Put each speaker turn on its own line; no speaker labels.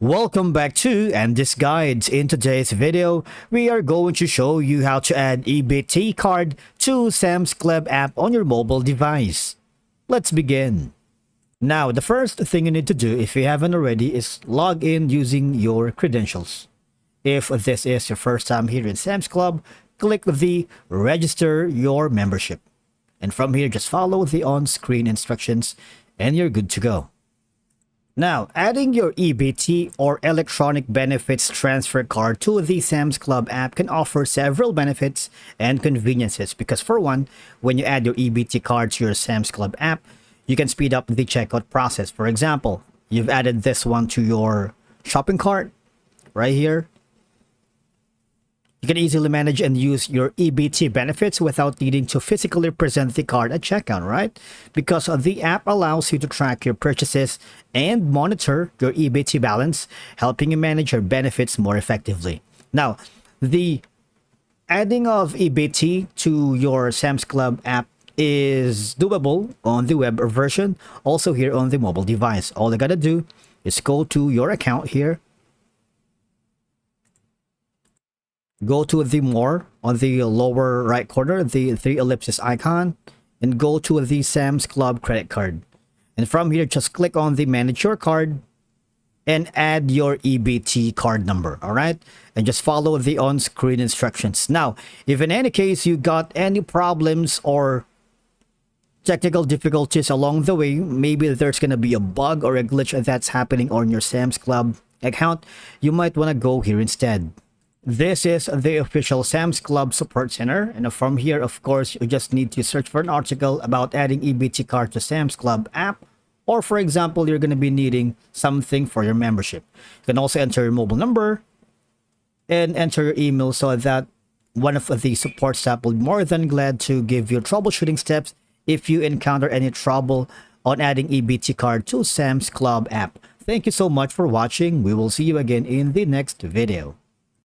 Welcome back to this Guides. In today's video, we are going to show you how to add EBT card to Sam's Club app on your mobile device. Let's begin. Now, the first thing you need to do, if you haven't already, is log in using your credentials. If this is your first time here in Sam's Club, click the register your membership. And from here, just follow the on-screen instructions and you're good to go. Now, adding your EBT or electronic benefits transfer card to the Sam's Club app can offer several benefits and conveniences because for one, when you add your EBT card to your Sam's Club app, you can speed up the checkout process. For example, you've added this one to your shopping cart right here. You can easily manage and use your EBT benefits without needing to physically present the card at checkout, right? Because the app allows you to track your purchases and monitor your EBT balance, helping you manage your benefits more effectively. Now, the adding of EBT to your Sam's Club app is doable on the web version, also here on the mobile device. All you gotta do is go to your account here. Go to the more on the lower right corner, the three ellipses icon, and go to the Sam's Club credit card. And from here, just click on the manage your card and add your EBT card number, all right? And just follow the on-screen instructions. Now, if in any case you got any problems or technical difficulties along the way, maybe there's gonna be a bug or a glitch that's happening on your Sam's Club account, you might wanna go here instead. This is the official Sam's Club support center, and from here, of course, you just need to search for an article about adding EBT card to Sam's Club app, or for example, you're going to be needing something for your membership. You can also enter your mobile number and enter your email so that one of the support staff will be more than glad to give you troubleshooting steps if you encounter any trouble on adding EBT card to Sam's Club app. Thank you so much for watching. We will see you again in the next video.